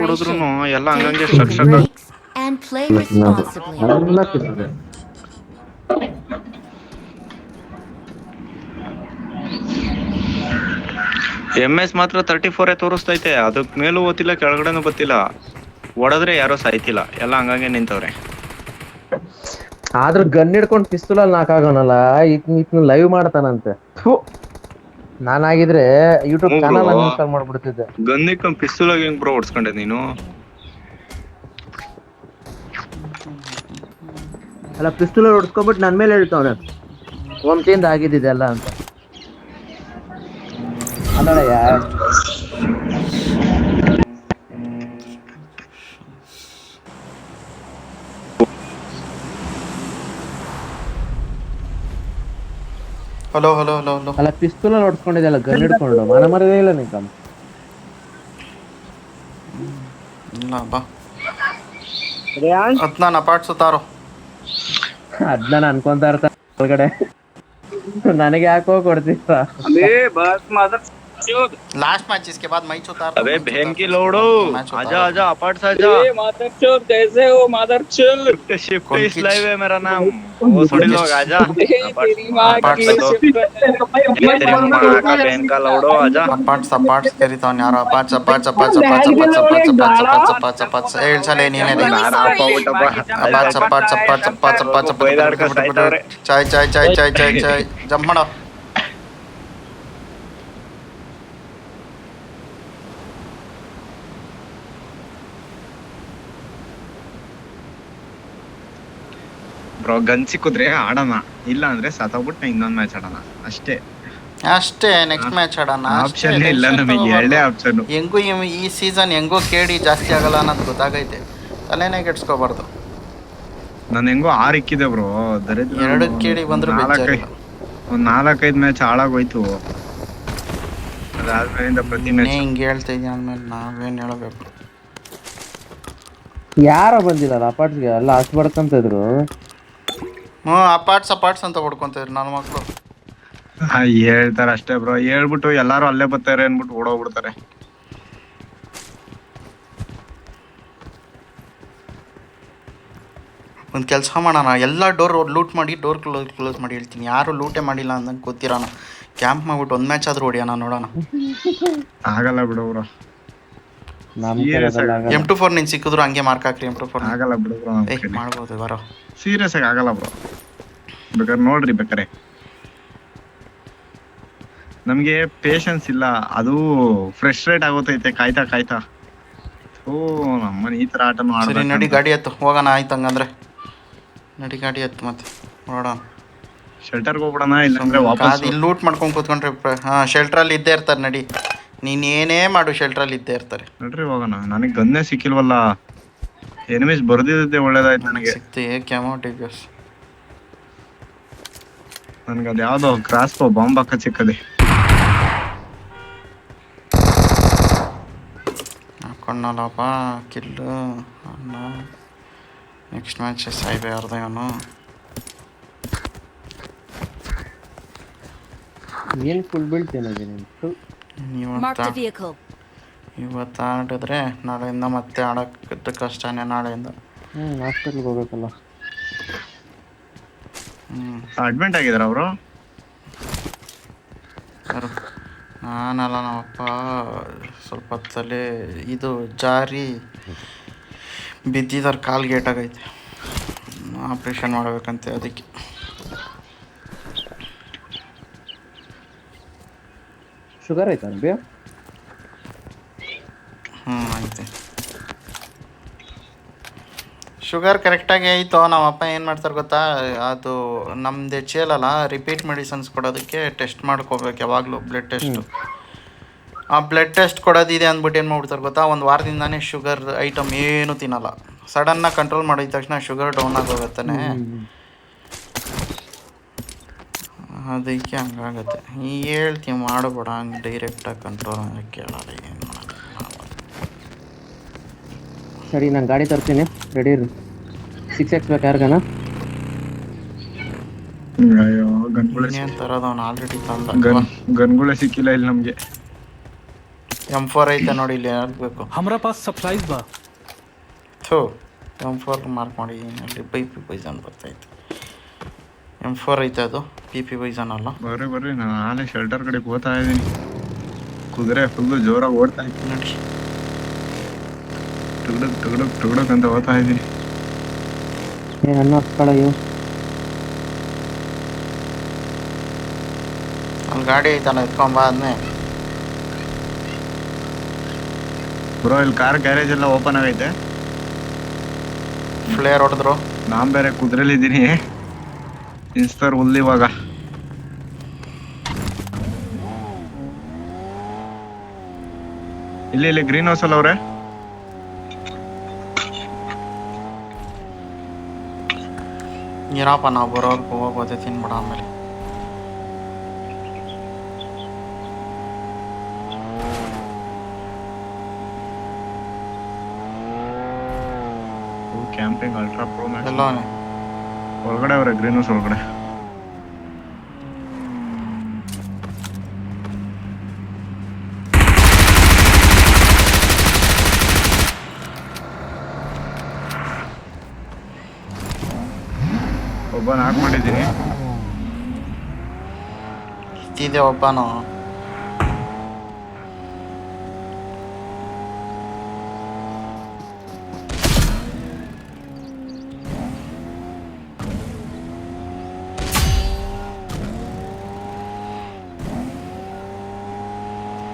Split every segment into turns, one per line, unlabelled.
ಹೊಡೆದ್ರು ಎಲ್ಲ ಹಂಗಂಗೆ
Take
struck
frequent
struck
breaks and play responsibly.
ಎಲ್ಲ ಕಿತ್ತದೆ.
MS ಮಾತ್ರ 34 ತೋರಿಸ್ತೈತೆ, ಅದಕ್ ಮೇಲೂ ಓದ್ತಿಲ್ಲ ಕೆಳಗಡೆನೂ ಗೊತ್ತಿಲ್ಲ. ಹೊಡೆದ್ರೆ ಯಾರೋ ಸಾಯ್ತಿಲ್ಲ, ಎಲ್ಲ ಹಂಗಂಗೆ ನಿಂತವ್ರೆ.
ಆದ್ರೂ ಗನ್ ಹಿಡ್ಕೊಂಡು ಪಿಸ್ತೂಲಲ್ಲಿ ನಾಕಾಗೋನಲ್ಲ, ಇದ್ನ ಲೈವ್ ಮಾಡ್ತಾನಂತೆ. ನಾನಾಗಿದ್ರೆ ಯೂಟ್ಯೂಬ್ ಚಾನಲ್ ಅನ್ಇನ್ಸ್ಟಾಲ್ ಮಾಡ್ಬಿಡ್ತಿದ್ದೆ.
ಗನ್ನಿಕ್ ಪಿಸ್ತೂಲಾಗಿ ಹೆಂಗ್ ಬ್ರೋ ಹೊಡ್ಸ್ಕೊಂಡೆ ನೀನು?
ಅಲ್ಲ ಪಿಸ್ತೂಲಲ್ಲಿ ಹೊಡ್ಸ್ಕೊಬಿಟ್ಟು ನನ್ ಮೇಲೆ ಹೇಳ್ತಾವನೆ ವಂಶಿಯಿಂದ ಆಗಿದ್ದಿದೆಲ್ಲ ಅಂತ. ಅಲ್ಲಯ್ಯ
ಹಲೋ ಹಲೋ ಹಲೋ ಹಲೋ.
ಅಲ್ಲ ಪಿಸ್ತೂಲಲ್ಲಿ ಹೊಡ್ಸ್ಕೊಂಡಿದ್ದೆಲ್ಲ ಗನ್ ಹಿಡ್ಕೊಂಡು ಮನ ಮರದೇ ಇಲ್ಲ ನಿಂಕಮ್ಮ.
ಇಲ್ಲ ಬಾ ಅದ್ ನಾನು ಅಪಾಟ್ಸುತ್ತಾರೋ
ಅದ್ನ ನಾನು ಅನ್ಕೊಂತ ಇರ್ತಾನೆ ಒಳಗಡೆ. ನನಗೆ ಯಾಕೋ ಕೊಡ್ತೀರ.
लास्ट मैच इसके बाद मैं चौथा
अबे बहन की लोड़ो, आजा आजा अपार्ट से आजा।
मादरचोद कैसे हो मादरचोद?
शिफ्ट इस लाइव है मेरा नाम, वो थोड़ी लोग आजा।
तेरी माँ की शिफ्ट
तेरी माँ का बहन का लोड़ो आजा।
अपाट्स तेरी तो यार अपाट्स ಹೇಳ್ಸಲೇ ನೀನೇ
ನಾನ ಅಪ್ಪ ಊಟಪ್ಪ
ಅಪಾಟ್ಸ್
ಬೈದಾಡ್ಕ ಸಾಯ್ತವ್ರೆ.
ಚಾಯ್ ಜಂಪ್ ಮಾಡೋ.
ಬ್ರೋ ಗನ್ ಸಿಕ್ಕಿದ್ರೆ ಆಡೋಣ, ಇಲ್ಲ ಅಂದ್ರೆ ಸತ್ತೋಗ್ಬಿಟ್ಟು ಇನ್ನೊಂದ್ ಮ್ಯಾಚ್ ಆಡೋಣ
ಅಷ್ಟೇ. ನೆಕ್ಸ್ಟ್ ಮ್ಯಾಚ್ ಆಡೋಣ.
ಆಪ್ಷನ್ ಇಲ್ಲ ನಮಗೆ, ಎರಡೇ ಆಪ್ಷನ್.
ಹೆಂಗೂ ಈ ಸೀಸನ್ ಹೆಂಗೋ ಕೇಳಿ ಜಾಸ್ತಿ ಆಗಲ್ಲ ಅನ್ನೋದು ಗೊತ್ತಾಗೈತೆ, ತಲೆನೇ ಕೆಡ್ಸ್ಕೋಬಾರ್ದು.
ನಾನು ಹೆಂಗೋ 6 ಇಕ್ಕಿದೆ ಬ್ರೋ, ದರಿದ್ರ
2 ಕೇಳಿ ಬಂದ್ರು
ಒಂದ್ 4-5 ಮ್ಯಾಚ್ ಹಾಳಾಗೋಯ್ತು. ಅದಾದ್ಮೇಲಿಂದ ಪ್ರತಿ ಮ್ಯಾಚ್
ಹಿಂಗೆ ಹೇಳ್ತಾ ಇದೀಯ ಅಂದ್ಮೇಲೆ ನಾವೇನ್ ಹೇಳಬೇಕು?
ಯಾರೋ ಬಂದಿಲ್ಲ ಅಪಾರ್ಟ್ಸ್ಗೆ, ಎಲ್ಲ ಅಷ್ಟು ಬಡ್ಕಂತ ಇದ್ರು.
ಅಪಾಟ್ಸ್ ಅಂತ ಹೊಡ್ಕೊಂತಿದ್ರು ನನ್ನ ಮಕ್ಕಳು.
ಹೇಳ್ತಾರ ಅಷ್ಟೇ ಬ್ರೋ, ಹೇಳ್ಬಿಟ್ಟು ಎಲ್ಲಾರು ಅಲ್ಲೇ ಬರ್ತಾರೆ ಅನ್ಬಿಟ್ಟು ಓಡೋಗ್ಬಿಡ್ತಾರೆ.
ಒಂದು ಕೆಲಸ ಮಾಡೋಣ, ಎಲ್ಲ ಡೋರ್ ಲೂಟ್ ಮಾಡಿ ಡೋರ್ ಕ್ಲೋಸ್ ಮಾಡಿ ಹೇಳ್ತೀನಿ. ಯಾರು ಲೂಟೇ ಮಾಡಿಲ್ಲ ಅಂದಂಗೆ ಗೊತ್ತಿರೋಣ. ಕ್ಯಾಂಪ್ ಮಾಡ್ಬಿಟ್ಟು ಒಂದು ಮ್ಯಾಚ್ ಆದ್ರೂ ಹೊಡಿಯೋಣ, ನೋಡೋಣ.
ಆಗಲ್ಲ ಬಿಡು ಬ್ರೋ,
M24 ನೀನು ಸಿಕ್ಕಿದ್ರು ಹಂಗೆ ಮಾರ್ಕ್ ಹಾಕ್ರಿ. M24
ಆಗಲ್ಲ ಬಿಡು ಬ್ರೋ,
ಮಾಡ್ಬೋದು ಬರೋ.
ಸೀರಿಯಸ್ ಆಗಿ ಆಗಲ್ಲ ಬ್ರೋ. ಬೇಕಾದ್ರೆ ನೋಡ್ರಿ, ಬೇಕಾರೆ ನಮ್ಗೆ ಪೇಷನ್ಸ್ ಇಲ್ಲ, ಅದು ಫ್ರಸ್ಟ್ರೇಟ್ ಆಗೋತೈತೆ ಕಾಯ್ತಾ. ಓ ನಮ್ಮನೆ ಈ ತರ ಆಟನು
ಸರಿ ನಡಿ, ಗಾಡಿ ಎತ್ತು ಹೋಗೋಣ. ಆಯ್ತು ಹಂಗಂದ್ರೆ ನಡಿ, ಗಾಡಿ ಎತ್ತು ಮತ್ತೆ ನೋಡೋಣ.
ಶೆಲ್ಟರ್ಗೆ ಹೋಗ್ಬಿಡೋಣ, ಇಲ್ಲಾಂದ್ರೆ ವಾಪಸ್
ಇಲ್ಲಿ ಲೂಟ್ ಮಾಡ್ಕೊಂಡು ಕೂತ್ಕೊಂಡ್ರೆ ಶೆಲ್ಟ್ರಲ್ಲಿ ಇದ್ದೇ ಇರ್ತಾರೆ. ನಡಿ, ನೀನು ಏನೇ ಮಾಡು ಶೆಲ್ಟ್ರಲ್ಲಿ ಇದ್ದೇ ಇರ್ತಾರೆ.
ನೋಡ್ರಿ ಹೋಗೋಣ. ನನಗೆ ಗನ್ನೇ ಸಿಕ್ಕಿಲ್ವಲ್ಲ, ಎನಿಮೀಸ್ ಬರ್ದಿದ್ದೆ ಒಳ್ಳೇದಾಯ್ತು ನನಗೆ.
ಸಿಕ್ತಿ ಕ್ಯಾಮೋಟಿಗಸ್
ನನ್ಗೆ ಅದು ಯಾವ್ದೋ ಕ್ರಾಸ್ಬೋ ಬಾಂಬ್ ಹಾಕ ಸಿಕ್ಕದೆ.
ಹಾಕೊಂಡಲ್ಲಪ್ಪ ಕಿಲ್ಲು. ನೆಕ್ಸ್ಟ್ ಮ್ಯಾಚ್ ಸಾಯ್ಬಾರ್ದು ಇವನು.
ಏನು ಫುಲ್ ಬೀಳ್ತೇನೆ
ಇವತ್ತು ಆಡಿದ್ರೆ ನಾಳೆಯಿಂದ ಮತ್ತೆ ಆಡೋಕ್ಕೆ ಕಷ್ಟನೇ. ನಾಳೆಯಿಂದ
ಹಾಸ್ಪಿಟ್ಲ್ಗೆ ಹೋಗ್ಬೇಕಲ್ಲ.
ಅಡ್ಮಿಟ್ ಆಗಿದಾರ ಅವರು?
ಯಾರು? ನಾನಲ್ಲ, ನಮ್ಮಪ್ಪ ಸ್ವಲ್ಪ ಹೊತ್ತಲ್ಲಿ ಇದು ಜಾರಿ ಬಿದ್ದಿದ್ದಾರೆ, ಕಾಲು ಗೇಟಾಗೈತೆ, ಆಪ್ರೇಷನ್ ಮಾಡಬೇಕಂತೆ. ಅದಕ್ಕೆ
ಶುಗರ್ ಆಯ್ತಾ ಬಿ?
ಐತೆ. ಶುಗರ್ ಕರೆಕ್ಟಾಗಿ ಆಯಿತು. ನಮ್ಮಪ್ಪ ಏನು ಮಾಡ್ತಾರೆ ಗೊತ್ತಾ, ಅದು ನಮ್ಮದು HL ಅಲ್ಲ, ರಿಪೀಟ್ ಮೆಡಿಸನ್ಸ್ ಕೊಡೋದಕ್ಕೆ ಟೆಸ್ಟ್ ಮಾಡ್ಕೋಬೇಕು ಯಾವಾಗಲೂ, ಬ್ಲಡ್ ಟೆಸ್ಟು. ಆ ಬ್ಲಡ್ ಟೆಸ್ಟ್ ಕೊಡೋದಿದೆ ಅಂದ್ಬಿಟ್ಟು ಏನು ಮಾಡ್ಬಿಡ್ತಾರೆ ಗೊತ್ತಾ, ಒಂದು ವಾರದಿಂದಾನೇ ಶುಗರ್ ಐಟಮ್ ಏನೂ ತಿನ್ನಲ್ಲ. ಸಡನ್ನಾಗಿ ಕಂಟ್ರೋಲ್ ಮಾಡಿದ ತಕ್ಷಣ ಶುಗರ್ ಡೌನ್ ಆಗೋಗತ್ತಾನೆ, ಅದಕ್ಕೆ ಹಂಗಾಗತ್ತೆ. ಹೇಳ್ತೀವಿ ಮಾಡಬೇಡ ಹಂಗೆ ಡೈರೆಕ್ಟಾಗಿ ಕಂಟ್ರೋಲ್ ಅಂದರೆ ಕೇಳಲ್ಲ. ಏನು ಮಾಡೋದು?
ಸರಿ, ನಾನು ಗಾಡಿ ತರ್ತೀನಿ, ರೆಡಿ ಇರು. 6X ಬೇಕು ಯಾರಿಗಾನ?
ತರೋದು ಅವ್ನು ಆಲ್ರೆಡಿ ತಂದ.
ಗನ್ಗಳೇ ಸಿಕ್ಕಿಲ್ಲ ಇಲ್ಲಿ ನಮ್ಗೆ.
M4 ಐತೆ ನೋಡಿ ಇಲ್ಲಿ ಆಗಬೇಕು.
हमारा पास सप्लाईज बा.
ಥೂ M4 ಮಾರ್ಕ್ ಮಾಡಿ ಇಲ್ಲಿ ಪಿ ಪಾಯ್ಸನ್ ಬರ್ತೈತೆ. M4 ಐತೆ ಅದು ಪಿ ಪಾಯ್ಸನ್ ಅಲ್ಲ.
ಬರ್ರಿ ನಾನು ಆಲೆ ಶೆಲ್ಟರ್ ಕಡೆ ಹೋಗ್ತಾ ಇದ್ದೀನಿ. ಕುದುರೆ ಫುಲ್ಲು ಜೋರಾಗಿ ಓಡ್ತಾ ಇದ್ದೀನಿ
ನೋಡಿ.
ಟುಗಡಕ್ ಅಂತ ಹೋಗ್ತಾ ಇದ್ದೀನಿ.
ನನ್ನ ಹತ್ಕೊಳ್ಳೋ
ಅಲ್ಲಿ ಗಾಡಿ ಐತಲ್ಲ ಎತ್ಕೊಂಬ ಅದನ್ನೇ.
ಬ್ರೋ ಇಲ್ಲಿ ಕಾರ್ ಗ್ಯಾರೇಜ್ ಎಲ್ಲ ಓಪನ್ ಆಗೈತೆ.
ಫ್ಲೇರ್ ಹೊಡೆದ್ರು.
ನಾನ್ ಬೇರೆ ಕುದುರೆಲಿದ್ದೀನಿ. ಇನ್ಸ್ಪರ್ ಹುಲ್ ಇವಾಗ. ಇಲ್ಲಿ ಗ್ರೀನ್ ಹೌಸ್ ಅಲ್ಲ ಅವ್ರೆ.
ಇರಪ್ಪ ನಾವು ಬರೋರ್ಗು ಹೋಗೋದೆ ತಿನ್ಬಿಡ ಆಮೇಲೆ.
ಕ್ಯಾಂಪಿಂಗ್ ಅಲ್ಟ್ರಾ ಪ್ರೋ ಮ್ಯಾಕ್ಸ್
ಎಲ್ಲೋ
ಒಳಗಡೆ ಅವ್ರೆ ಗ್ರೀನ್ ಹೌಸ್ ಒಳಗಡೆ. ಒಬ್ಬ ನಾಕ್ ಮಾಡಿದ್ದೀನಿ.
ಇದ್ದಿದೆ ಒಬ್ಬನು.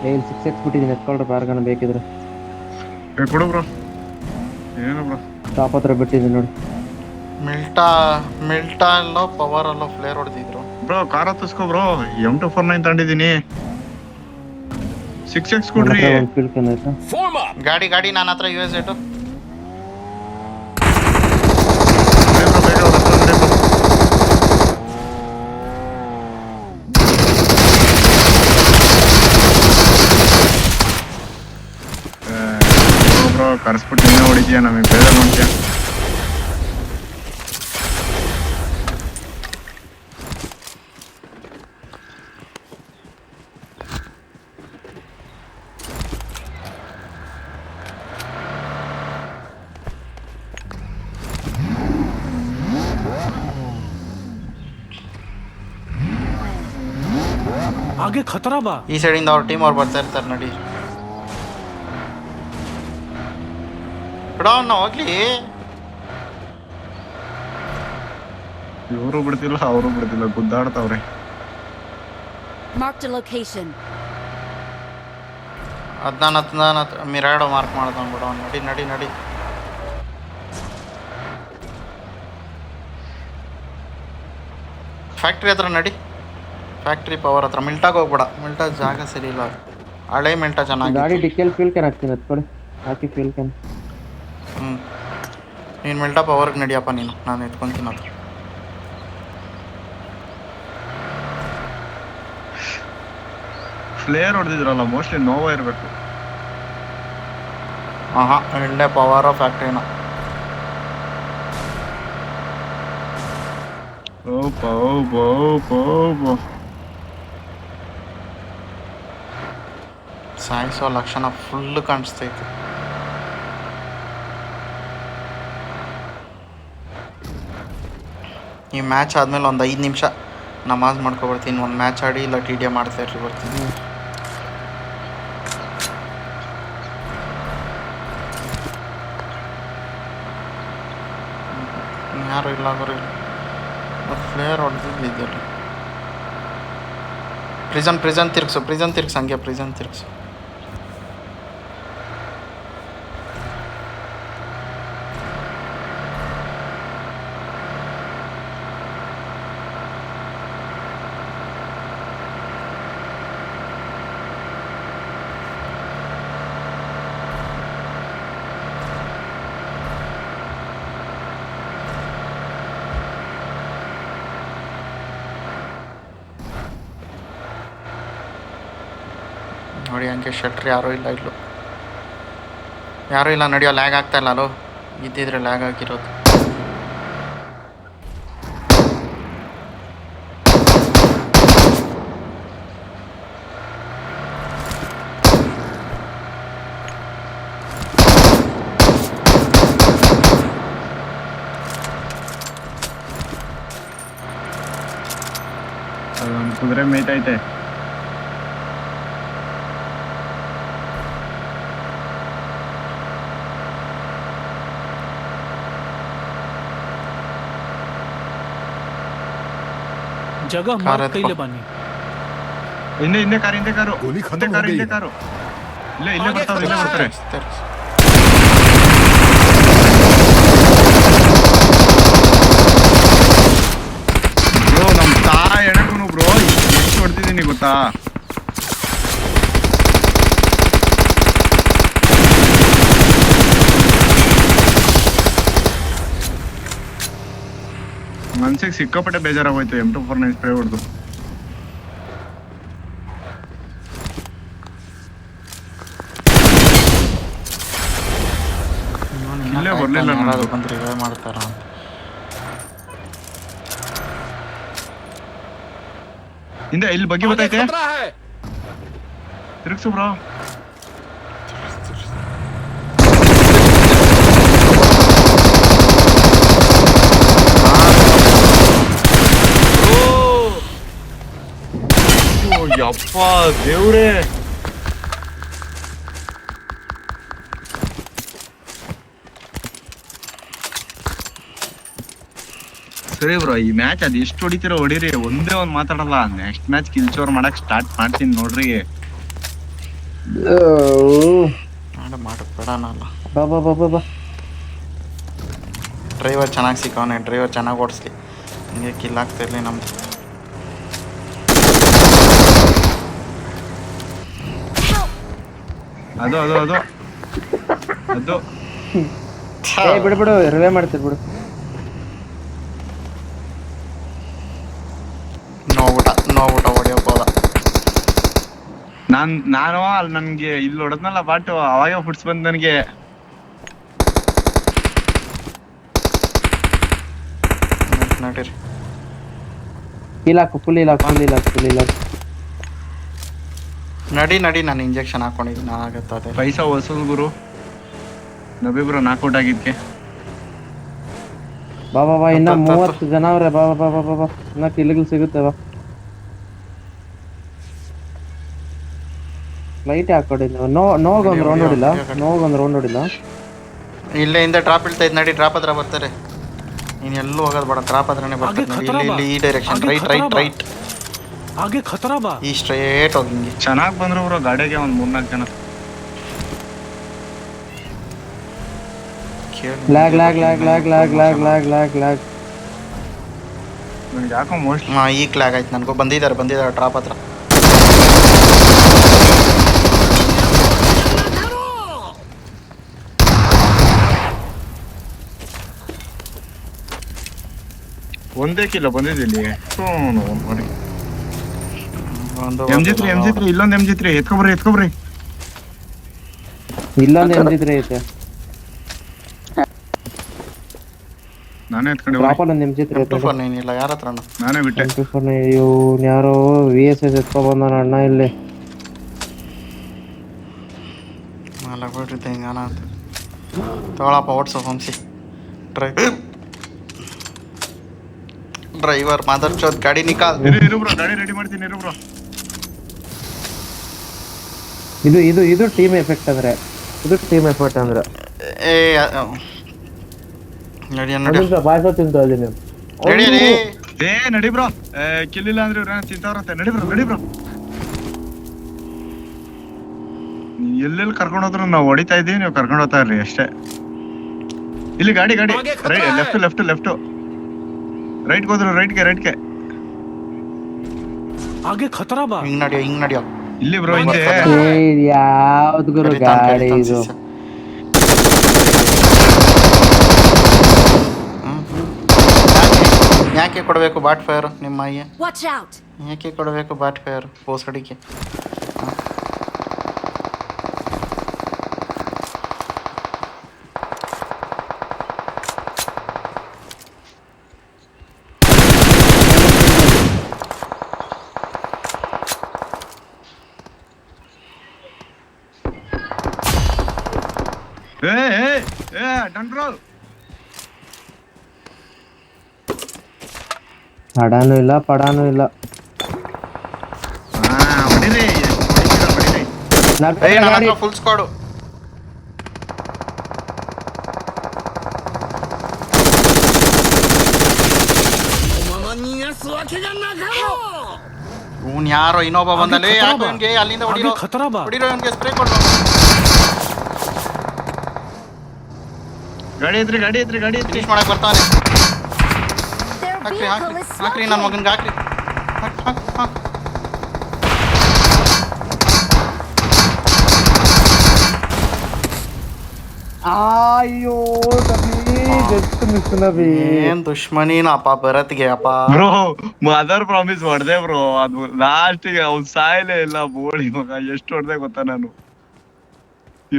ಇಲ್ಲಿ 6x ಬಿಟ್ಟಿದ್ದೀನಿ, ಎತ್ಕೊಳ್ರಿ ಬಾರ್ಗನ ಬೇಕಿದ್ರೆ.
ಕೊಡು ಬ್ರೋ. ಏನು ಬ್ರೋ
ಟಾಪ್ ಹತ್ರ ಬಿಟ್ಟಿದ್ದೀನಿ ನೋಡಿ.
ಮಿಲ್ಟಾ ಅಲ್ಲೋ ಪವರ್ ಅಲ್ಲೋ ಫ್ಲೇರ್ ಹೊಡೆದಿದ್ರು.
ಬ್ರೋ ಕಾರ್ ಹತ್ತಿಸ್ಕೊ ಬ್ರೋ. M249 ತಗೊಂಡಿದ್ದೀನಿ. 6x ಕೊಡ್ರಿ.
ಫೀಲ್ ಕ್ಯಾನ್ ಆಯ್ತಾ
ಗಾಡಿ ನನ್ನ ಹತ್ರ US ಏಟು.
ಬ್ರೋ ಕರ್ಸ್ಬಿಟ್ಟು ನೀನೇ ಹೊಡಿತೀಯ, ನಮಗೆ ಬೇರೆ ಮಾಡ್ತೀಯ.
आगे खतरा बा.
ಈ ಸೈಡಿಂದ ಅವ್ರ ಟೀಮ್ ಅವ್ರು ಬರ್ತಾ ಇರ್ತಾರೆ ನೋಡಿ. ಬಿಡೋಣ ಹೋಗ್ಲಿ.
ಇವರು ಬಿಡ್ತಿಲ್ಲ ಅವರು ಬಿಡ್ತಿಲ್ಲ, ಗುದ್ದಾಡ್ತಾವ್ರೆ.
Marked a location.
ಹತ್ತು ಮಿರಾಡೋ ಮಾರ್ಕ್ ಮಾಡ್ತಾನೆ ಬಿಡೋಣ. ನಡಿ ಫ್ಯಾಕ್ಟ್ರಿ ಹತ್ರ ನಡಿ. ಫ್ಯಾಕ್ಟ್ರಿ ಪವರ್ ಹತ್ರ. ಮಿಲ್ಟಾಗೆ ಹೋಗ್ಬೇಡ, ಮಿಲ್ಟಾ ಜಾಗ ಸರಿ ಇಲ್ಲ. ಹಳೆ ಮಿಲ್ಟಾ ಚೆನ್ನಾಗಿ.
ಗಾಡಿ ಡಿಕ್ಕಿಯಲ್ಲಿ ಫ್ಯೂಲ್ ಕ್ಯಾನ್ ಹಾಕ್ತೀನಿ, ಎತ್ಕೊಳ್ಳಿ. ಹಾಕಿ ಫ್ಯೂಲ್ ಕ್ಯಾನ್.
ನೀನು ಮಿಲ್ಟಾ ಪವರ್ಗೆ ನಡಿಯಪ್ಪ ನೀನು, ನಾನು ಎತ್ಕೊಂತೀನಿ ಅದು.
ಫ್ಲೇರ್ ಹೊಡೆದಿದ್ರಲ್ಲ, ಮೋಸ್ಟ್ಲಿ ನೋವಾ ಇರಬೇಕು.
ಒಳ್ಳೆ ಪವರ್ ಫ್ಯಾಕ್ಟ್ರಿನ. ಸಾಯಿಸೋ ಲಕ್ಷಣ ಫುಲ್ ಕಾಣಿಸ್ತೈತೆ. ಈ ಮ್ಯಾಚ್ ಆದಮೇಲೆ ಒಂದು 5 ನಿಮಿಷ ನಮಾಜ್ ಮಾಡ್ಕೊಬರ್ತೀನಿ. ಒಂದು ಮ್ಯಾಚ್ ಆಡಿ ಇಲ್ಲ TDM ಮಾಡ್ತಾ ಇರ್ರಿ ಬರ್ತೀನಿ. ಯಾರು ಇಲ್ಲ ಅವರು ಇಲ್ಲ. ಮತ್ತು ಫ್ಲೇಯರ್ ಹೊಡೆದಿದ್ದಲ್ಲಿ ಪ್ರಿಸನ್ ತಿರ್ಗ್ಸು ಹಂಗೆ ಪ್ರಿಸನ್ ತಿರ್ಗ್ಸು. ನೋಡಿ ಹಂಗೆ ಶಟ್ರ್ ಯಾರೂ ಇಲ್ಲ ನಡೆಯೋ. ಲ್ಯಾಗ್ ಆಗ್ತಾ ಇಲ್ಲ ಅಲ್ಲೋ, ಇದ್ದಿದ್ರೆ ಲ್ಯಾಗ್ ಆಗಿರೋದು.
ಕುದುರೆ ಮೇಯ್ತೈತೆ.
जगह
कार
मार्क
है तो।
कइले बानी
ಹಿಂದೆ ಕಾರು ಹಿಂದೆ ಕಾರು
ಗೋಲಿ
ಹಿಂದೆ
ಖತಮ್
ಕಾರು
ಹೋ
ಹಿಂದೆ
ಗಯಿ.
ಕಾರು ಇಲ್ಲೇ ಬರ್ತಾವ್ರೆ ಇಲ್ಲೇ ಬರ್ತಾರೆ. ಬ್ರೋ ನಮ್ ತಾ ಎಣಗುನು ಬ್ರೋ ಎಷ್ಟು ಹೊಡ್ತಿದ್ದೀನಿ ಗೊತ್ತಾ. ಮನ್ಸಿಗೆ ಸಿಕ್ಕಾಪಟ್ಟೆ ಬೇಜಾರಾಗೋಯ್ತು M24 ಸ್ಪ್ರೇ ಹೊಡೆದು. ಇಲ್ಲೇ ಬರ್ಲಿಲ್ಲ ನಾನು.
ಬಂದ್ರೆ ಇವಾಗ ಮಾಡ್ತಾರ
ಹಿಂದೆ ಇಲ್ಲಿ ಬಗ್ಗೆ ಗೊತ್ತೈತೆ ತಿರುಗ್ಸು ಬ್ರೋ. ಯಪ್ಪ ದೇವ್ರೇ. ಸರಿ ಬ್ರೋ ಈ ಮ್ಯಾಚ್ ಅದ್ ಎಷ್ಟು ಹೊಡಿತಿರೋ ಹೊಡೀರಿ, ಒಂದೇ ಒಂದ್ ಮಾತಾಡಲ್ಲ. ನೆಕ್ಸ್ಟ್ ಮ್ಯಾಚ್ ಕಿಲ್ಚೋರ್ ಮಾಡಕ್ ಸ್ಟಾರ್ಟ್ ಮಾಡ್ತೀನಿ ನೋಡ್ರಿ.
ಮಾಡು ಬೇಡನಲ್ಲ.
ಬಾ ಬಾ ಬಾ ಬಾ ಬಾ.
ಡ್ರೈವರ್ ಚೆನ್ನಾಗಿ ಸಿಕ್ಕವನೆ, ಡ್ರೈವರ್ ಚೆನ್ನಾಗಿ ಓಡಿಸ್ಲಿ, ಹಿಂಗೆ ಕಿಲ್ ಆಗ್ತಿರ್ಲಿ ನಮ್ದು.
ಅದು ಅದು ಅದು ಅದು
ಏ ಬಿಡು ಬಿಡು ರಿವೇ ಮಾಡ್ತೀರಿ ಬಿಡು.
ನೋಡ್ಬಿಟ್ಟ ಹೊಡಿಯಪ್ಪ ಹೋದ.
ನಾನು ಅಲ್ಲಿ ನನ್ಗೆ ಇಲ್ಲಿ ಹೊಡೆದ್ನಲ್ಲ ಬಾಟು, ಅವಾಗ ಫುಡ್ಸ್ ಬಂದ್ ನನಗೆ.
ನಡೀರಿ
ಇಲಾಕು ಫುಲ್ ಇಲಾಕು ಫುಲ್ ಇಲಾಕು ಫುಲ್ ಇಲಾಕು.
ನಡಿ ನಾನು ಇಂಜೆಕ್ಷನ್ ಹಾಕೊಂಡಿದ್ದೀನಿ ಆಗತ್ತೆ.
ಪೈಸಾ ವಸೂಲ್ ಗುರು. ನಬಿಬ್ರು ನಾಕ್ಔಟ್ ಆಗಿದ್ಕೆ.
ಬಾ ಬಾ ಬಾ ಇನ್ನ 30 ಜನ ಅವ್ರೆ. ಬಾ ಬಾ ಬಾ ಬಾ ಬಾ ಇನ್ನ ಕಿಲ್ಗಳು ಸಿಗುತ್ತೆ ಬಾ. ಲೈಟ್ ಹಾಕೊಡಿ ನೀವು. ನೋಗೊಂದು ರೌಂಡ್ ಹೊಡಿಲ್ಲ, ನೋಗೊಂದು ರೌಂಡ್ ಹೊಡಿಲ್ಲ.
ಇಲ್ಲೇ ಹಿಂದೆ ಡ್ರಾಪ್ ಇಳ್ತೈತೆ, ನಡಿ ಡ್ರಾಪ್ ಹತ್ರ ಬರ್ತಾರೆ. ನೀನು ಎಲ್ಲೂ ಹೋಗೋದು ಬೇಡ, ಡ್ರಾಪ್ ಹತ್ರನೇ ಬರ್ತಾರೆ. ಇಲ್ಲಿ ಈ ಡೈರೆಕ್ಷನ್, ರೈಟ್ ರೈಟ್ ರೈಟ್.
आगे खतरा बा.
ಈ ಸ್ಟ್ರೇಟ್ ಹೋಗಿ ಹಿಂಗೆ.
ಚೆನ್ನಾಗ್ ಬಂದ್ರು ಬ್ರೋ ಗಾಡಿಗೆ ಒಂದ್ 3-4 ಜನ.
Lag lag lag lag lag lag lag lag lag.
ನನಗೆ ಯಾಕೋ ಮೋಸ್ಟ್
ಈಗ ಲ್ಯಾಗ್ ಆಯ್ತು ನನಗೂ. ಬಂದಿದ್ದಾರೆ ಡ್ರಾಪ್ ಹತ್ರ.
ಒಂದೇ ಕಿಲ್ಲ ಬಂದಿದ್ದಿಲ್ಲಿ.
ಒಂದು
MG3 ಇಲ್ಲೊಂದು MG3 ಎತ್ಕೊಬ್ರಿ.
ಇಲ್ಲೊಂದು ಎಂದಿದ್ರೆ ಐತೆ.
ನಾನೇ ಎತ್ಕೊಂಡೆ
ಪ್ರಾಪರ್ ಒಂದು ಎಂಜಿದ್ರೆ ಐತೆ.
M24 ಏನಿಲ್ಲ ಯಾರ ಹತ್ರನೂ.
ನಾನೇ ಬಿಟ್ಟೆ.
ಇವ್ನು ಯಾರೋ VSS ಎತ್ಕೊ ಬಂದಾನ ಅಣ್ಣ ಇಲ್ಲಿ.
ಅಲ್ಲ ಬಿಡ್ರಿದ್ದೆ ಹಿಂಗಾನ ಅಂತ ತಗೊಳಪ್ಪ. ಓಡ್ಸೋ ಹೊಂಸಿ ಡ್ರೈವರ್ ಮಾದರ್ ಚೋದ್ ಗಾಡಿ ನಿಕಾಲ್.
ಇರು ಬ್ರೋ ಗಾಡಿ ರೆಡಿ ಮಾಡ್ತೀನಿ ಇರು ಬ್ರೋ.
ಇದು ಟೀಮ್ ಎಫೆಕ್ಟ್ ಅಂದ್ರೆ. ಇದು ಟೀಮ್ ಎಫೆಕ್ಟ್ ಅಂದ್ರೆ.
ಏ ನಡಿ
ಪಾಯಸ ತಿಂತಾ ಇದ್ದೀನಿ.
ನಡಿ ಬ್ರೋ. ಕಿಲ್ಲಿಲ್ಲ ಅಂದ್ರೆ ಇವ್ರ ತಿಂತವ್ರಂತೆ. ನಡಿ ಬ್ರೋ. ಎಲ್ಲೆಲ್ಲಿ ಕರ್ಕೊಂಡು ಹೋದ್ರು ನಾವು ಹೊಡಿತಾ ಇದೀವಿ, ನೀವು ಕರ್ಕೊಂಡು ಹೋಗ್ತಾ ಇರ್ರಿ ಅಷ್ಟೇ. ಇಲ್ಲಿ ಗಾಡಿ ಲೆಫ್ಟ್ ರೈಟ್ ಹೋದ್ರು ರೈಟ್ಗೆ.
आगे खतरा बा.
ಹಿಂಗ್ ನಡಿಯೋ.
ಇಲ್ಲಿ ಬ್ರೋ ಹಿಂದೆ.
ಯಾವ್ದು ಗುರು ಗಾಡಿ ಇದು?
ಯಾಕೆ ಕೊಡಬೇಕು ಬಾಟ್ ಫೈರ್ ನಿಮ್ಮ ಅಯ್ಯ?
Watch out!
ಯಾಕೆ ಕೊಡಬೇಕು ಬಾಟ್ ಫೈರ್ ಪೋಸ್ಕಡಿಕೆ?
ಹಡಾನು ಇಲ್ಲ ಪಡಾನು ಇಲ್ಲ.
ಏಯ್ ನನ್ನ ಹತ್ರ ಫುಲ್ ಸ್ಕ್ವಾಡು. ಇವ್ನು ಯಾರೋ ಇನ್ನೊಬ್ಬ ಬಂದಲ್ಲಿ ಯಾಕೆ ಇವನ್ಗೆ ಅಲ್ಲಿಂದ ಹೊಡಿರೋ ಇವನ್ಗೆ ಸ್ಪ್ರೇ ಕೊಡು.
ಗಾಡಿ ಐತ್ರಿ
ಫಿನಿಶ್ ಮಾಡಕ್ ಬರ್ತಾನೆ.
Their
ಹಾಕ್ರಿ
vehicle is
ಹಾಕ್ರಿ ನನ್ನ
smoking.
ಮಗನ್ಗೆ ಹಾಕ್ರಿ. ಹಾಕ್
ಅಯ್ಯೋ ಜಸ್ಟ್ ಮಿಸ್ ನಬಿ.
ಏನ್ ದುಶ್ಮನಿನಪ್ಪ ಭರತ್ಗೆ ಅಪ್ಪ.
ಬ್ರೋ ಮದರ್ ಪ್ರಾಮಿಸ್ ಹೊಡೆದೆ ಬ್ರೋ. ಅದು ಲಾಸ್ಟಿಗೆ ಅವ್ನು ಸಾಯಲೇ ಇಲ್ಲ ಬೋಳಿ ಮಗ. ಎಷ್ಟು ಹೊಡೆದೆ ಗೊತ್ತಾ ನಾನು.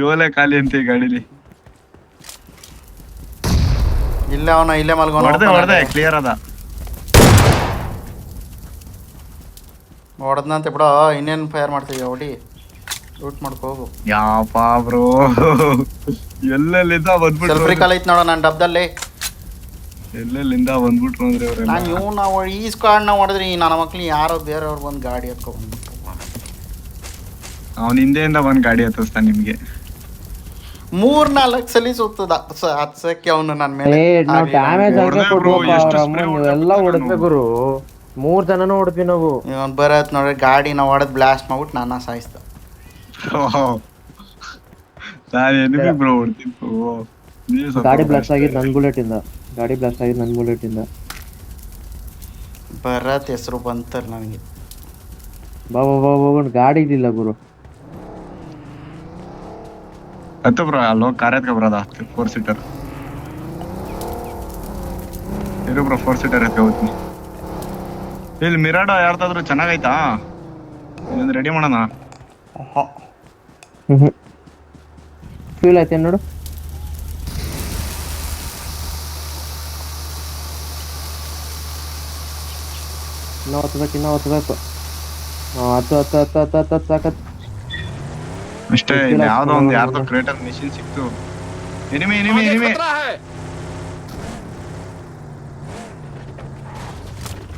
ಯೋಲೆ ಖಾಲಿ ಅಂತ ಈ ಗಾಡಿಲಿ
ಇಲ್ಲೇ ಅವನ ಇಲ್ಲೇ
ಹೊಡೆದೆ ಕ್ಲಿಯರ್ ಅದ.
ಹೊಡೆದ್ನಂತೆ ಬಿಡ. ಇನ್ನೇನು ಫೈರ್ ಮಾಡ್ತೀವಿ ಹೊಡಿ. ಲೂಟ್ ಮಾಡ್ಕೊ ಹೋಗು.
ಯಾಪ ಬ್ರೋ ಎಲ್ಲೆಲ್ಲಿಂದ ಬಂದ್ಬಿಟ್ರು.
ಸೆಲ್ಫ್ ರಿಕಾಲ್ ಐತ್ ನೋಡ ನನ್ನ ಡಬ್ದಲ್ಲಿ.
ಎಲ್ಲೆಲ್ಲಿಂದ ಬಂದ್ಬಿಟ್ರು ಅಂದ್ರೆ ಅವರೆಲ್ಲ.
ನಾನು ನಾವು ಈ ಸ್ಕ್ವಾಡ್ನ ಹೊಡೆದ್ರಿ ನನ್ನ ಮಕ್ಳು ಯಾರೋ ಬೇರೆಯವ್ರು ಬಂದು ಗಾಡಿ ಹತ್ಕೊಂಡ್ಬಿಟ್ಟು
ಅವನ ಹಿಂದೆಯಿಂದ ಬಂದ್ ಗಾಡಿ ಹತ್ತಿಸ್ತಾನೆ ನಿಮ್ಗೆ.
3-4 ಸಲ ಸುತ್ತದ ಹತ್ಸಕ್ಕೆ ಅವನು ನನ್ನ ಮೇಲೆ.
ನಾವು ಡ್ಯಾಮೇಜ್
ಹೊಡ್ದೆ
ಆಗಿ
bro, ಎಷ್ಟು
ಕೊಟ್ಟು
spray
ನೀವೆಲ್ಲ
ಹೊಡ್ದೆ
ಹೊಡೆದ್ವಿ ಗುರು. 3 ಜನನೂ ಹೊಡೆದ್ವಿ ನಾವು.
ಇವನ್ ಬರತ್ ನೋಡ್ರಿ ಗಾಡಿನ ಹೊಡೆದ್ ಬ್ಲಾಸ್ಟ್ ಮಾಡ್ಬಿಟ್ಟು ನನ್ನ ಸಾಯಿಸ್ತ.
ನಾನು ಎನಿಮಿ ಬ್ರೋ ಹೊಡ್ತೀನಿ.
ಗಾಡಿ ಬ್ಲಾಸ್ಟ್ ಆಗಿದ್ದು ನನ್ನ ಬುಲೆಟ್ ಇಂದ.
ಬರತ್ ಹೆಸರು ಬಂತಾರೆ ನನಗೆ.
ಬಾ ಗಾಡಿ ಇದಿಲ್ಲ ಗುರು.
ಹತ್ತು ಬ್ರೋ ಅಲ್ಲೋ ಕಾರ್ ಎತ್ಕೊ ಬರೋದ 4 ಸೀಟರ್. ಇರು ಬ್ರೋ 4 ಸೀಟರ್ ಎತ್ಕೊ ಹೋಗ್ತೀನಿ. ಇಲ್ಲಿ ಮಿರಾಡೋ ಯಾರ್ದಾದ್ರು ಚೆನ್ನಾಗೈತಾ? ಇದೊಂದು ರೆಡಿ ಮಾಡೋಣ.
ಫ್ಯೂಲ್ ಐತೆ ನೋಡು. ಇನ್ನೂ ಹೊತ್ಬೇಕು. ಹತ್ತು ಸಾಕತ್.
ಅಷ್ಟೇ. ಇಲ್ಲಿ ಯಾವ್ದೋ ಒಂದು ಯಾರ್ದೋ ಕ್ರೇಟರ್ ಮೆಷಿನ್ ಸಿಕ್ತು. ಎನಿಮಿ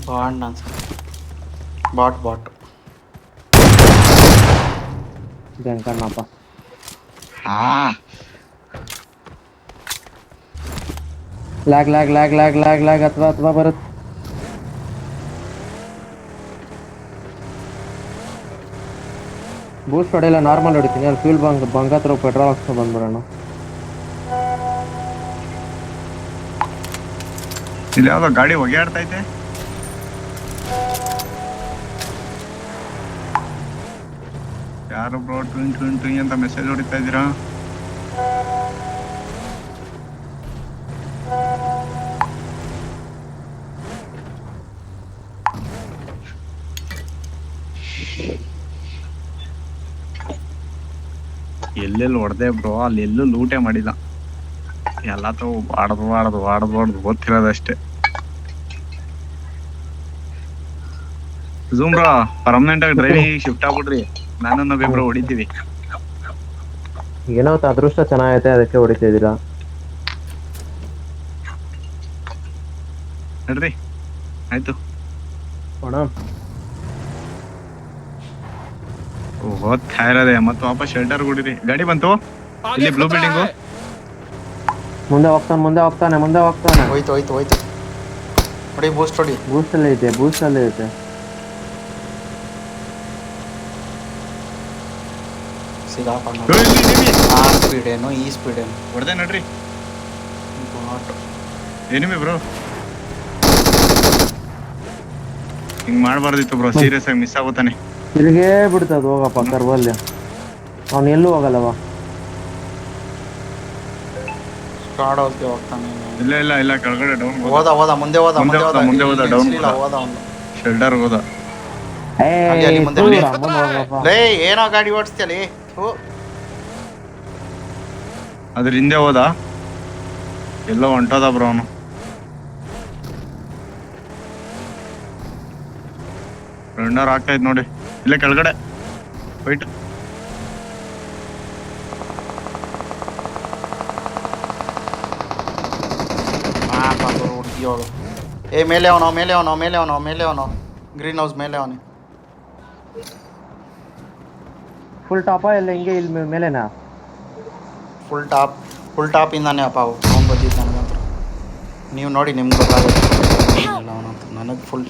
ಬಾಂಡ್ ಅನ್ಸುತ್ತೆ. ಬಾಟ್
ಕಣ್ಣಪ್ಪ.
ಹಾ
ಲ್ಯಾಗ್ ಅಥವಾ ಬರುತ್ತೆ. ಬೂಸ್ಟ್ ಹೊಡೆಯಲ್ಲ, ನಾರ್ಮಲ್ ಹೊಡಿತೀನಿ. ಅಲ್ಲಿ ಫ್ಯೂಲ್ ಬಂಕ್ ಹತ್ರ ಪೆಟ್ರೋಲ್ ಹಾಕ್ಸ್ಕೊಂಡು ಬಂದ್ಬಿಡೋಣ.
ಇಲ್ಲಿ ಯಾವ್ದೋ ಗಾಡಿ ಒಗ್ಯಾಡ್ತೈತೆ. ಯಾರು ಬ್ರೋ ಟ್ವಿನ್ ಅಂತ ಮೆಸೇಜ್ ಹೊಡಿತಾ ಇದ್ದೀರಾ? ಎಲ್ಲೆಲ್ಲಿ ಹೊಡೆದೆ ಬ್ರೋ, ಅಲ್ಲಿ ಎಲ್ಲೂ ಲೂಟೇ ಮಾಡಿಲ್ಲ. ಎಲ್ಲ ತಾವು ಬಾಡ್ದು ಗೊತ್ತಿರೋದಷ್ಟೇ. ಝೂಮ್ ಬ್ರೋ ಪರ್ಮನೆಂಟ್ ಆಗಿ ಡ್ರೈವಿಂಗ್ ಶಿಫ್ಟ್ ಆಗ್ಬಿಡ್ರಿ. ನಾನು ಬ್ರೋ ಹೊಡಿತೀವಿ.
ಏನೋ ಅದೃಷ್ಟ ಚೆನ್ನಾಗೈತೆ, ಅದಕ್ಕೆ ಹೊಡಿತಾ ಇದ್ದೀರಾ.
ನಡ್ರಿ ಆಯ್ತು. ಹೋಗ್ತಾ ಇರೋದೆ ಮತ್ತೆ ವಾಪಸ್ ಶೆಲ್ಟರ್ ಕೊಡಿರಿ. ಗಾಡಿ ಬಂತು ಇಲ್ಲಿ ಬ್ಲೂ ಬಿಲ್ಡಿಂಗು.
ಮುಂದೆ ಹೋಗ್ತಾನೆ.
ಹೋಯ್ತು ಹೊಡಿ. ಬೂಸ್ಟ್ ಹೊಡಿ.
ಬೂಸ್ಟ್ ಅಲ್ಲೇ ಐತೆ.
ಸಿಗಾಕೊಂಡು ಆ ಸ್ಪೀಡೇನು ಈ ಸ್ಪೀಡೇನು
ಹೊಡೆದೆ ನಡ್ರಿ. ಎನಿಮಿ ಬ್ರೋ ಹಿಂಗ್ ಮಾಡ್ಬಾರ್ದಿತ್ತು ಬ್ರೋ. ಸೀರಿಯಸ್ ಆಗಿ ಮಿಸ್ ಆಗುತ್ತಾನೆ.
ತಿರುಗೇ ಬಿಡ್ತದ. ಹೋಗಪ್ಪ ಕರ್ವಲ್ಯ. ಅವ್ನು ಎಲ್ಲೂ ಹೋಗಲ್ಲವ.
ಸ್ಕ್ವಾಡ್ ಹೌಸ್ಗೆ ಹೋಗ್ತಾನೆ.
ಇಲ್ಲ ಕೆಳಗಡೆ ಡೌನ್
ಹೋದ ಮುಂದೆ ಹೋದ ಡೌನ್ ಹೋದ ಅವನು
ಶೆಲ್ಟರ್ ಹೋದ.
ಲೇ ಏನೋ ಗಾಡಿ ಓಡಿಸ್ತೀಯಲಿ.
ಅದ್ರ ಹಿಂದೆ ಹೋದ. ಎಲ್ಲೋ ಹೊಂಟೋದ ಬ್ರೋ ಅವನು. ರೆಂಡರ್ ಆಗ್ತಾ ಇದ್ ನೋಡಿ ಇಲ್ಲೇ ಕೆಳಗಡೆ. ವೈಟ್
ಹುಡುಗಿಯೋಳು. ಮೇಲೆ ಅವನು ಗ್ರೀನ್ ಹೌಸ್ ಮೇಲೆ ಅವನು.
ಫುಲ್ ಟಾಪಾ ಇಲ್ಲ ಹಿಂಗೆ ಇಲ್ಲಿ ಮೇಲೆನಾ?
ಫುಲ್ ಟಾಪ್ ಇಂದಾನೆ ಅಪ್ಪ ಅವ್ನು ಬಂದಿದ್ದು ನನಗಂತ. ನೀವು ನೋಡಿ ನಿಮ್ಗೆ ಗೊತ್ತಾಗುತ್ತೆ ಅವನಂತ. ನನಗೆ ಫುಲ್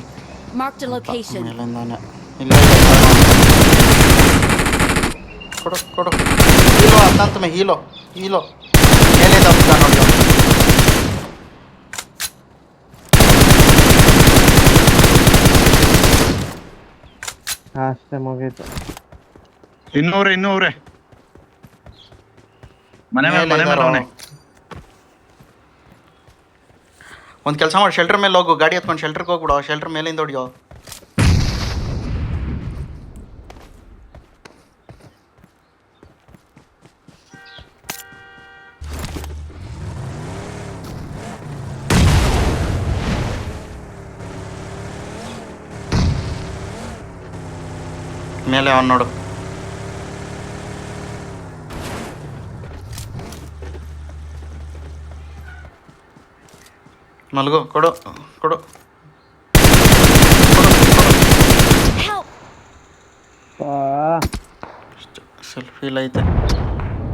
Marked a location.
ಮೇಲಿಂದಾನೆ. ಇಲ್ಲ ಕೊಡು ಹೀಲೋ ಅತ್ತಂತ ಹೀಲೋ ಮೇಲಿಂದ ಹೋಗ್ತಾ ನೋಡಿ ಅವ್ನು.
ಅಷ್ಟೇ ಮುಗೀತು.
ಇನ್ನೂರೇ ಮನೆ ಮೇಲೆ ಅವನೇ.
ಒಂದು ಕೆಲಸ ಮಾಡಿ, ಶೆಲ್ಟರ್ ಮೇಲೆ ಹೋಗು, ಗಾಡಿ ಹತ್ಕೊಂಡು ಶೆಲ್ಟರ್ಗೆ ಹೋಗ್ಬಿಡು. ಶೆಲ್ಟರ್ ಮೇಲಿಂದ ಹೊಡಿಯೋ. ಮೇಲೆ ಅವನು ನೋಡು. ಮಲ್ಗು. ಕೊಡು
Help!
ಸೆಲ್ಫಿ ಇಲ್ಲ ಐತೆ.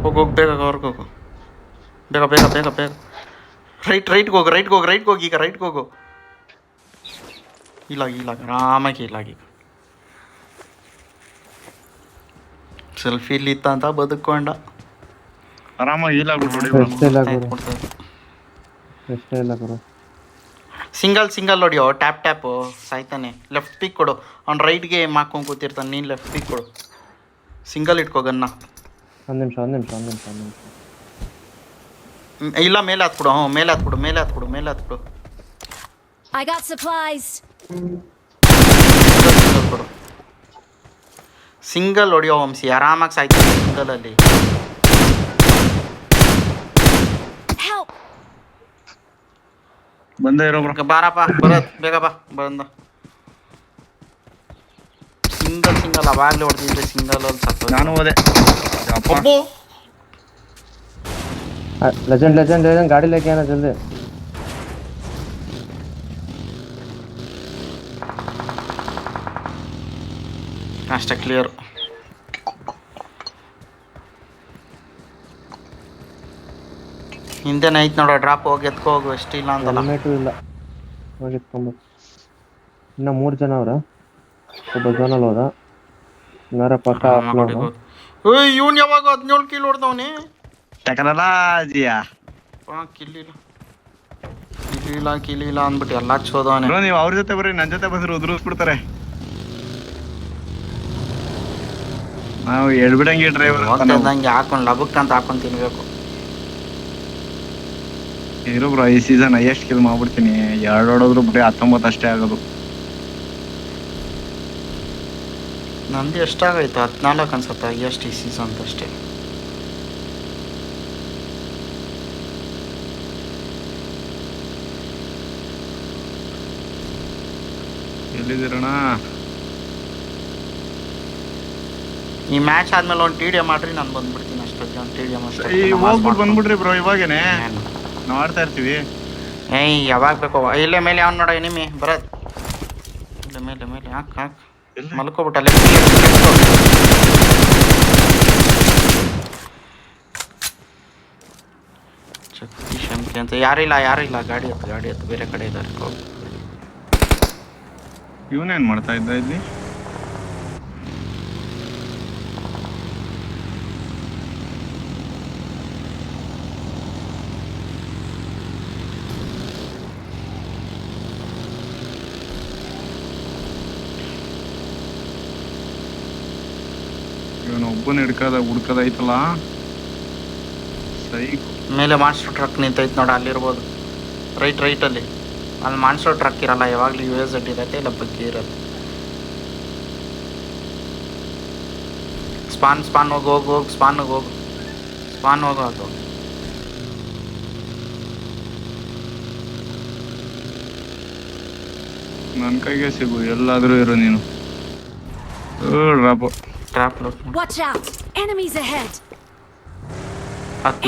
ಹೋಗು ಬೇಗ ಅವ್ರಿಗೆ ಹೋಗು. ಬೇಗ ರೈಟ್ಗೆ ಹೋಗು. ಈಗ ರೈಟ್ಗೆ ಹೋಗು. ಇಲ್ಲ ಆರಾಮಾಗಿ ಈಗ ಸೆಲ್ಫಿ ಇಲ್ಲಿ ಇತ್ತ ಅಂತ ಬದುಕೊಂಡ
ಆರಾಮಾಗಿ
ಸಿಂಗಲ್ ಹೊಡಿಯೋ. ಟ್ಯಾಪು ಸಾಯ್ತಾನೆ. ಲೆಫ್ಟ್ ಪಿಕ್ ಕೊಡು. ಅವ್ನು ರೈಟ್ಗೆ ಹಾಕೊಂಡು ಕೂತಿರ್ತಾನೆ, ನೀನು ಲೆಫ್ಟ್ ಪಿಕ್ ಕೊಡು. ಸಿಂಗಲ್ ಇಟ್ಕೋ ಗನ್ನ.
ಒಂದು ನಿಮಿಷ
ಇಲ್ಲ ಮೇಲೆ ಹತ್ಬಿಡು. ಮೇಲೆ ಹತ್ಬಿಡು.
I got supplies.
ಕೊಡು. ಸಿಂಗಲ್ ಹೊಡಿಯೋ ವಂಶಿ, ಆರಾಮಾಗಿ ಸಾಯ್ತಾನೆ ಸಿಂಗಲಲ್ಲಿ.
Help!
ಬಂದೇ ಇರೋ
ಬಾರಪ್ಪ ಬೇಗ ಬಾ. ಬಂದ ಸಿಂಗಲ್ ಅವಾಗಲೇ ಹೊಡೆದಿದ್ರೆ ಸಿಂಗಲ್ ಅಲ್ಲಿ ಸತ್ತ.
ನಾನು ಹೋದೆ.
ಲೆಜೆಂಡ್ ಗಾಡಿ ಲೇಕೆ ಆना ಜಲ್ದಿ.
ಅಷ್ಟೇ ಕ್ಲಿಯರ್. ಹಿಂದೆನೇ ಐತೆ ನೋಡೋ ಡ್ರಾಪ್. ಹೋಗಿ ಎತ್ಕೋ ಹೋಗು. ಎಷ್ಟಿಲ್ಲ ಅಂತಲ್ಲ.
ಹೆಲ್ಮೆಟು ಇಲ್ಲ, ಹೋಗಿ ಎತ್ಕೊಂಬತ್ತು. ಇನ್ನು 3 ಜನ ಅವ್ರ. ಒಬ್ಬ ಝೋನಲ್ಲಿ ಹೋದ, ಇನ್ನರ ಪಕ್ಕ
ಇವನು ಯಾವಾಗ 17 ಕಿಲ್ ಹೊಡೆದವನೇ. ಕಿಲಿಲ್ಲ ಅಂದ್ಬಿಟ್ಟು ಎಲ್ಲ ಚೋದವನೇ.
ನೀವು ಅವ್ರ ಜೊತೆ ಬರ್ರಿ, ನನ್ನ ಜೊತೆ ಬಂದ್ರೆ ಉದುರಿಸ್ಬಿಡ್ತಾರೆ. ನಾವು ಎಡ್ಬಿಡಂಗೆ ಡ್ರೈವರ್
ಹೋಗ್ತಿದ್ದಂಗೆ ಹಾಕೊಂಡು ಲಬಕ್ ಅಂತ ಹಾಕೊಂಡು ತಿನ್ಬೇಕು.
ಇರೋ ಬ್ರೋ, ಈ ಸೀಸನ್ ಹೈಯೆಸ್ಟ್ ಕಿಲ್ ಮಾಡ್ಬಿಡ್ತೀನಿ. 2 ಹೊಡೋದ್ರು ಬಿಟ್ಟು 19 ಅಷ್ಟೇ ಆಗೋದು.
ನಂದು ಎಷ್ಟಾಗೈತೆ? 14 ಅನ್ಸುತ್ತೆ ಹೈಯೆಸ್ಟ್ ಈ ಸೀಸನ್ ಅಷ್ಟೇ.
ಎಲ್ಲಿದ್ದೀರಣ್ಣ?
ಈ ಮ್ಯಾಚ್ ಆದ್ಮೇಲೆ ಒಂದು ಟಿ ಡಿ ಎಮ್ ಮಾಡ್ರಿ, ನಾನು ಬಂದ್ಬಿಡ್ತೀನಿ ಅಷ್ಟೊತ್ತಿಗೆ. ಒಂದು ಟಿ ಡಿ ಎಮ್ ಅಷ್ಟೇ
ಹೋಗ್ಬಿಟ್ಟು ಬಂದ್ಬಿಡ್ರಿ ಬ್ರೋ. ಇವಾಗೇನೆ ನಾವು ಆಡ್ತಾ ಇರ್ತೀವಿ.
ಯಾವಾಗ ಬೇಕೋ. ಇಲ್ಲೇ ಮೇಲೆ ಅವ್ನು ನೋಡ ಎನಿಮಿ ಬರೋದು. ಇಲ್ಲೇ ಮೇಲೆ ಹಾಕ್ ಮಲ್ಕೋಬಿಟ್ಟಲ್ಲ. ಶಕ್ತಿ ಶಂಕೆ ಅಂತ ಯಾರಿಲ್ಲ. ಗಾಡಿ ಹತ್ತು ಬೇರೆ ಕಡೆ ಇದ್ದಾರೆ.
ಇವನೇನ್ ಮಾಡ್ತಾ ಇದ್ದ ಇಲ್ಲಿ? ಒಬ್ಬನ ಹುಡ್ಕದೈತಲ್ಲ. ಸೈ
ಮೇಲೆ ಮಾನ್ಸ್ಟರ್ ಟ್ರಕ್ ನಿಂತೈತೆ ನೋಡ, ಅಲ್ಲಿರ್ಬೋದು. ರೈಟಲ್ಲಿ ಅಲ್ಲಿ ಮಾನ್ಸ್ಟರ್ ಟ್ರಕ್ ಇರಲ್ಲ ಯಾವಾಗಲೂ. US ಇರತ್ತೆ, ಇಲ್ಲ ಬಗ್ಗೆ ಇರತ್ತೆ. ಸ್ಪಾನ್ ಹೋಗು. ಸ್ಪಾನ್ ಹೋಗು ಅದು.
ನನ್ನ ಕೈಗೆ ಸಿಗು, ಎಲ್ಲಾದ್ರೂ ಇರು ನೀನು.
Trap
Watch out! Enemies ahead!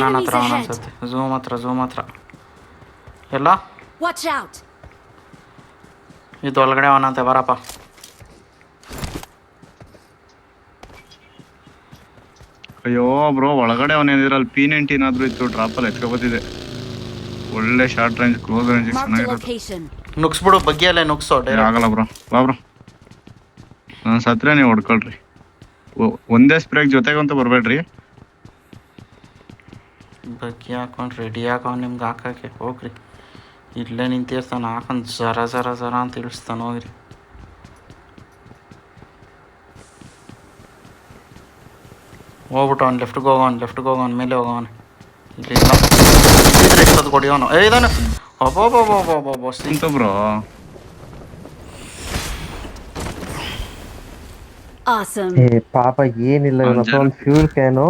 ನನ್ನ ಹತ್ರ ಅನ್ಸುತ್ತೆ. ಝೂಮ್ ಹತ್ರ ಎಲ್ಲ.
Watch out!
ಇದು ಒಳಗಡೆ ಅವನಂತೆ. ಬರಪ್ಪ.
ಅಯ್ಯೋ ಬ್ರೋ ಒಳಗಡೆ ಅವನೇನಿದ್ರಲ್ಲಿ P19 ಆದ್ರೂ ಇತ್ತು ಡ್ರಾಪಲ್ಲಿ ಎತ್ಕೊಬತ್ತಿದೆ. ಒಳ್ಳೆ short range close range
Marked a
ಚೆನ್ನಾಗಿರೋದು.
location.
ನುಗ್ಸ್ಬಿಡು ಬಗ್ಗಿಯಲ್ಲೇ ನುಗ್ಸೋ ಡೈರೆಕ್ಟ್.
ಆಗಲ್ಲ ಬ್ರೋ ಬಾ ಬ್ರೋ. ನಾನು ಸತ್ರೆ ನೀವು ಹೊಡ್ಕೊಳ್ರಿ. ಒಂದೇ ಸ್ಪ್ರೇಗ್ ಜೊತೆಗಂತೂ ಬರ್ಬೇಡ್ರಿ.
ಬಗ್ಗಿ ಹಾಕೊಂಡು ರೆಡಿ ಹಾಕೊಂಡು ನಿಮ್ಗೆ ಹಾಕಕ್ಕೆ ಹೋಗ್ರಿ. ಇಲ್ಲೇ ನಿಂತಿರ್ತಾನೆ ಹಾಕೊಂಡು ಜರ ಜರ ಜರ ಅಂತ ಇಳಿಸ್ತಾನೆ ಹೋಗ್ರಿ. ಹೋಗ್ಬಿಟ್ಟು ಅವ್ನು ಲೆಫ್ಟ್ಗೆ ಹೋಗೋನು ಮೇಲೆ ಹೋಗೋನು. ಇಲ್ಲಿ ಇಲ್ಲ ಇದ್ರೆ ಎಷ್ಟೊತ್ತು ಕೊಡಿಯೋನು ಇದಾನೆ. ಒಬ್ಬೊಬ್ಬೊಬ್ಬೊಬ್ಬೊಬ್ಬ
ಇಂತ ಬ್ರೋ.
Awesome.
ಏ ಪಾಪ ಏನಿಲ್ಲ ಇವನ ಹತ್ರ ಒಂದು ಫ್ಯೂಲ್ ಕ್ಯಾನು